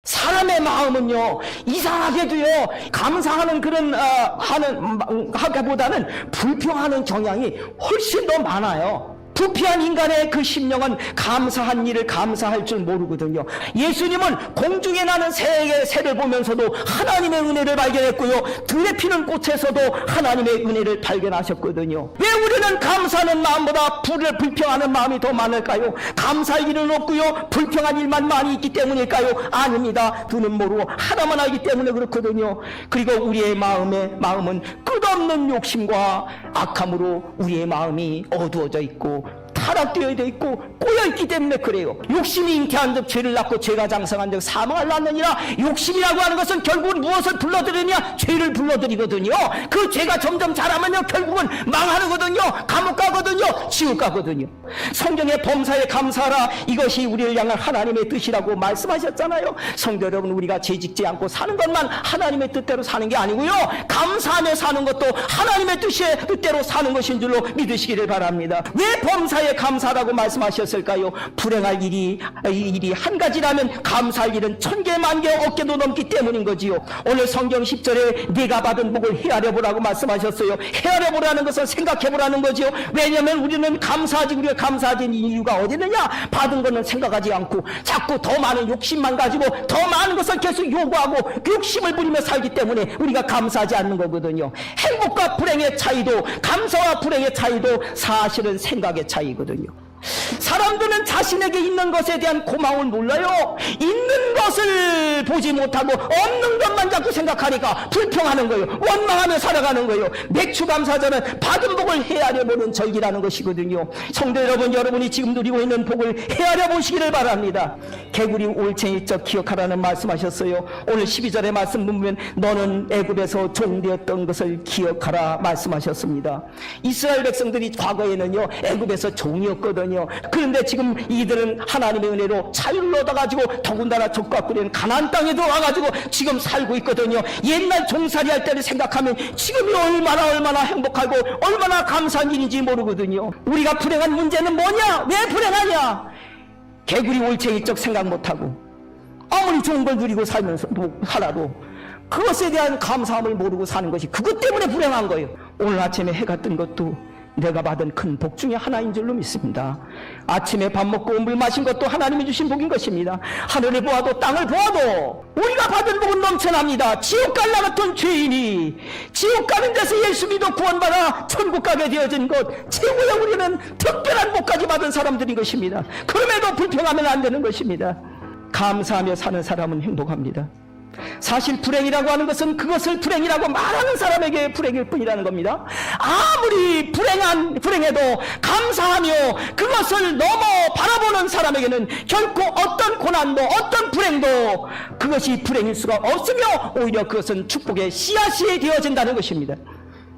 사람의 마음은요, 이상하게도요, 감사하는 그런 하기보다는 불평하는 경향이 훨씬 더 많아요. 부패한 인간의 그 심령은 감사한 일을 감사할 줄 모르거든요. 예수님은 공중에 나는 새를 보면서도 하나님의 은혜를 발견했고요, 들에 피는 꽃에서도 하나님의 은혜를 발견하셨거든요. 왜 우리는 감사하는 마음보다 불평하는 마음이 더 많을까요? 감사할 일은 없고요, 불평한 일만 많이 있기 때문일까요? 아닙니다. 두는 모르고 하나만 알기 때문에 그렇거든요. 그리고 우리의 마음은 끝없는 욕심과 악함으로 우리의 마음이 어두워져 있고 타락되어 있고 꼬여있기 때문에 그래요. 욕심이 잉태한 적 죄를 낳고 죄가 장성한 적 사망을 낳느니라. 욕심이라고 하는 것은 결국은 무엇을 불러들이냐? 죄를 불러들이거든요. 그 죄가 점점 자라면요, 결국은 망하거든요. 감옥 가거든요. 지옥 가거든요. 성경의 범사에 감사하라, 이것이 우리를 향한 하나님의 뜻이라고 말씀하셨잖아요. 성도 여러분, 우리가 죄짓지 않고 사는 것만 하나님의 뜻대로 사는 게 아니고요, 감사하며 사는 것도 하나님의 뜻대로 사는 것인 줄로 믿으시기를 바랍니다. 왜 범사에 감사라고 말씀하셨을까요? 불행할 일이 한 가지라면 감사할 일은 1000개, 10,000개, 억개도 넘기 때문인 거지요. 오늘 성경 10절에 네가 받은 복을 헤아려 보라고 말씀하셨어요. 헤아려 보라는 것은 생각해 보라는 거지요. 왜냐하면 우리가 감사하지 이유가 어디 있느냐? 받은 거는 생각하지 않고 자꾸 더 많은 욕심만 가지고 더 많은 것을 계속 요구하고 욕심을 부리며 살기 때문에 우리가 감사하지 않는 거거든요. 행복과 불행의 차이도, 감사와 불행의 차이도 사실은 생각의 차이거든요. 사람들은 자신에게 있는 것에 대한 고마움을 몰라요. 있는 것을 보지 못하고 없는 것만 자꾸 생각하니까 불평하는 거예요. 원망하며 살아가는 거예요. 맥추감사절은 받은 복을 헤아려 보는 절기라는 것이거든요. 성도 여러분, 여러분이 지금 누리고 있는 복을 헤아려 보시기를 바랍니다. 개구리 올챙이적 기억하라는 말씀하셨어요. 오늘 12절의 말씀 보면 너는 애굽에서 종되었던 것을 기억하라 말씀하셨습니다. 이스라엘 백성들이 과거에는요, 애굽에서 종이었거든요. 그런데 지금 이들은 하나님의 은혜로 자유를 얻어가지고 더군다나 족과 꿀인 가나안 땅에 들어와가지고 지금 살고 있거든요. 옛날 종살이 할 때를 생각하면 지금이 얼마나 행복하고 얼마나 감사한 일인지 모르거든요. 우리가 불행한 문제는 뭐냐? 왜 불행하냐? 개구리 올챙이적 생각 못하고 아무리 좋은 걸 누리고 살아도 그것에 대한 감사함을 모르고 사는 것이 그것 때문에 불행한 거예요. 오늘 아침에 해가 뜬 것도 내가 받은 큰 복 중에 하나인 줄로 믿습니다. 아침에 밥 먹고 물 마신 것도 하나님이 주신 복인 것입니다. 하늘을 보아도 땅을 보아도 우리가 받은 복은 넘쳐납니다. 지옥 갈라 같은 죄인이 지옥 가는 데서 예수 믿어 구원받아 천국 가게 되어진 것, 최고의 우리는 특별한 복까지 받은 사람들인 것입니다. 그럼에도 불평하면 안 되는 것입니다. 감사하며 사는 사람은 행복합니다. 사실 불행이라고 하는 것은 그것을 불행이라고 말하는 사람에게 불행일 뿐이라는 겁니다. 아무리 불행해도 감사하며 그것을 넘어 바라보는 사람에게는 결코 어떤 고난도 어떤 불행도 그것이 불행일 수가 없으며 오히려 그것은 축복의 씨앗이 되어진다는 것입니다.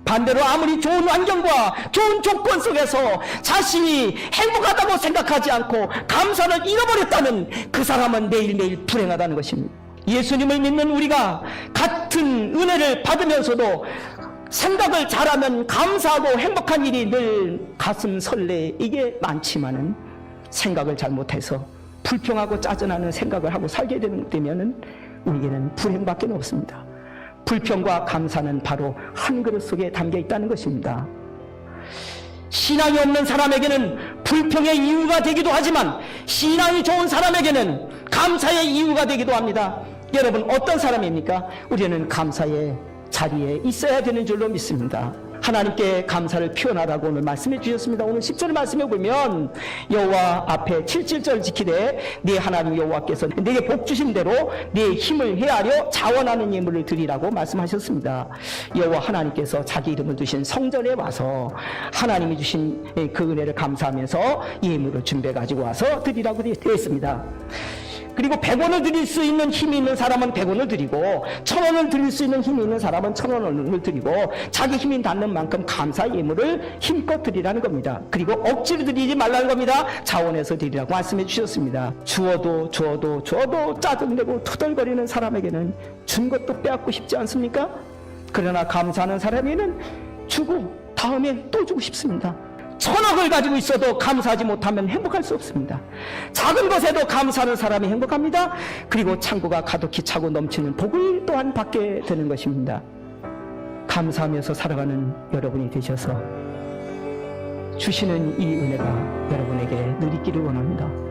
반대로 아무리 좋은 환경과 좋은 조건 속에서 자신이 행복하다고 생각하지 않고 감사를 잃어버렸다면 그 사람은 매일매일 불행하다는 것입니다. 예수님을 믿는 우리가 같은 은혜를 받으면서도 생각을 잘하면 감사하고 행복한 일이 늘 가슴 설레 이게 많지만은 생각을 잘못해서 불평하고 짜증나는 생각을 하고 살게 되면은 우리에게는 불행밖에 없습니다. 불평과 감사는 바로 한 그릇 속에 담겨 있다는 것입니다. 신앙이 없는 사람에게는 불평의 이유가 되기도 하지만 신앙이 좋은 사람에게는 감사의 이유가 되기도 합니다. 여러분, 어떤 사람입니까? 우리는 감사의 자리에 있어야 되는 줄로 믿습니다. 하나님께 감사를 표현하라고 오늘 말씀해 주셨습니다. 오늘 10절 말씀해 보면 여호와 앞에 7절 지키되 네 하나님 여호와께서 네게 복 주신 대로 네 힘을 헤아려 자원하는 예물을 드리라고 말씀하셨습니다. 여호와 하나님께서 자기 이름을 두신 성전에 와서 하나님이 주신 그 은혜를 감사하면서 예물을 준비해 가지고 와서 드리라고 되어 있습니다. 그리고 100원을 드릴 수 있는 힘이 있는 사람은 100원을 드리고 1000원을 드릴 수 있는 힘이 있는 사람은 1000원을 드리고 자기 힘이 닿는 만큼 감사 예물을 힘껏 드리라는 겁니다. 그리고 억지로 드리지 말라는 겁니다. 자원해서 드리라고 말씀해 주셨습니다. 주어도 짜증내고 투덜거리는 사람에게는 준 것도 빼앗고 싶지 않습니까? 그러나 감사하는 사람에게는 주고 다음에 또 주고 싶습니다. 1,000억을 가지고 있어도 감사하지 못하면 행복할 수 없습니다. 작은 것에도 감사하는 사람이 행복합니다. 그리고 창고가 가득히 차고 넘치는 복을 또한 받게 되는 것입니다. 감사하면서 살아가는 여러분이 되셔서 주시는 이 은혜가 여러분에게 늘 있기를 원합니다.